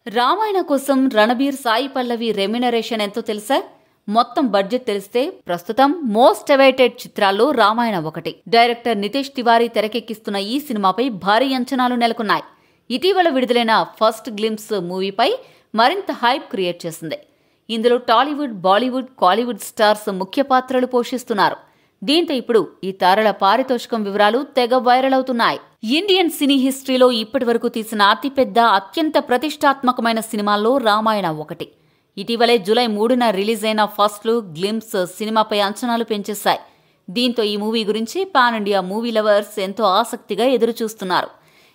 రామాయణ కోసం రణబీర్ సాయి పల్లవి రెమ్యునరేషన్ ఎంతో తెలుసా? మొత్తం బడ్జెట్ తెలిస్తే ప్రస్తుతం మోస్ట్ అవైటెడ్ చిత్రాల్లో రామాయణ ఒకటి. డైరెక్టర్ నితేష్ తివారీ తెరకెక్కిస్తున్న ఈ సినిమాపై భారీ అంచనాలు నెలకొన్నాయి. ఇటీవల విడుదలైన ఫస్ట్ గ్లింప్స్ మూవీపై మరింత హైప్ క్రియేట్ చేసింది. ఇందులో టాలీవుడ్, బాలీవుడ్, కాలీవుడ్ స్టార్స్ ముఖ్య పాత్రలు పోషిస్తున్నారు. దీంతో ఇప్పుడు ఈ తారల పారితోషికం వివరాలు తెగ వైరల్ అవుతున్నాయి. ఇండియన్ సినీ హిస్టరీలో ఇప్పటి వరకు తీసిన అతిపెద్ద, అత్యంత ప్రతిష్టాత్మకమైన సినిమాల్లో రామాయణ ఒకటి. ఇటీవలే జూలై 3న రిలీజ్ అయిన ఫస్ట్ లుక్ గ్లింప్స్ సినిమాపై అంచనాలు పెంచేశాయి. దీంతో ఈ మూవీ గురించి పాన్ ఇండియా మూవీ లవర్స్ ఎంతో ఆసక్తిగా ఎదురుచూస్తున్నారు.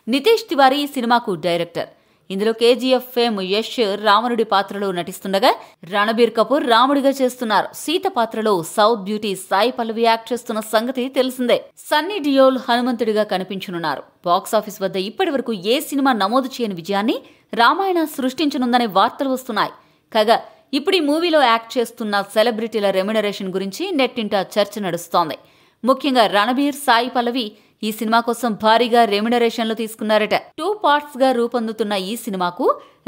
నితేష్ తివారీ ఈ సినిమాకు డైరెక్టర్. ఇందులో కేజీఎఫ్ ఫేమ్ యష్ రావణుడి పాత్రలో నటిస్తుండగా, రణబీర్ కపూర్ రాముడిగా చేస్తున్నారు. సీత పాత్రలో south beauty Sai Pallavi act చేస్తున్న సంగతి తెలిసిందే. సన్నీ డియోల్ హనుమంతుడిగా కనిపించనున్నారు. బాక్సాఫీస్ వద్ద ఇప్పటి వరకు ఏ సినిమా నమోదు చేయని విజయాన్ని రామాయణ సృష్టించనుందనే వార్తలు వస్తున్నాయి. కాగా ఇప్పుడు ఈ మూవీలో యాక్ట్ చేస్తున్న సెలబ్రిటీల రెమ్యునరేషన్ గురించి నెట్టింట చర్చ నడుస్తోంది. ముఖ్యంగా రణబీర్, సాయి పల్లవి ఈ సినిమా కోసం భారీగా రెమ్యునరేషన్లు తీసుకున్నారట. 2 పార్ట్స్ గా రూపొందుతున్న ఈ సినిమాకు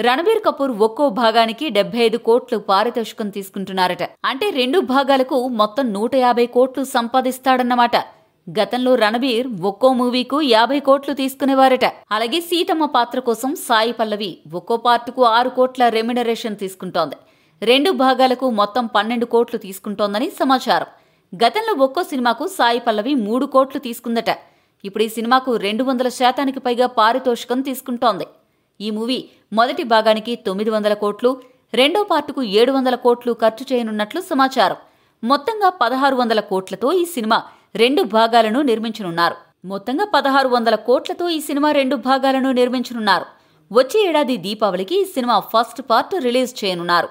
రణబీర్ కపూర్ ఒక్కో భాగానికి 75 కోట్లు పారితోషికం తీసుకుంటున్నారట. అంటే 2 భాగాలకు మొత్తం 150 కోట్లు సంపాదిస్తాడన్నమాట. గతంలో రణబీర్ ఒక్కో మూవీకు 50 కోట్లు తీసుకునేవారట. అలాగే సీతమ్మ పాత్ర కోసం సాయి పల్లవి ఒక్కో పార్టుకు 6 కోట్ల రెమ్యునరేషన్ తీసుకుంటోంది. 2 భాగాలకు మొత్తం 12 కోట్లు తీసుకుంటోందని సమాచారం. గతంలో ఒక్కో సినిమాకు సాయి పల్లవి 3 కోట్లు తీసుకుందట. ఇప్పుడు ఈ సినిమాకు 200% పైగా పారితోషికం తీసుకుంటోంది. ఈ మూవీ మొదటి భాగానికి 900 కోట్లు, రెండో పార్టుకు 700 కోట్లు ఖర్చు చేయనున్నట్లు సమాచారం. మొత్తంగా 1600 కోట్లతో ఈ సినిమా 2 భాగాలను నిర్మించనున్నారు. వచ్చే ఏడాది దీపావళికి ఈ సినిమా ఫస్ట్ పార్ట్ రిలీజ్ చేయనున్నారు.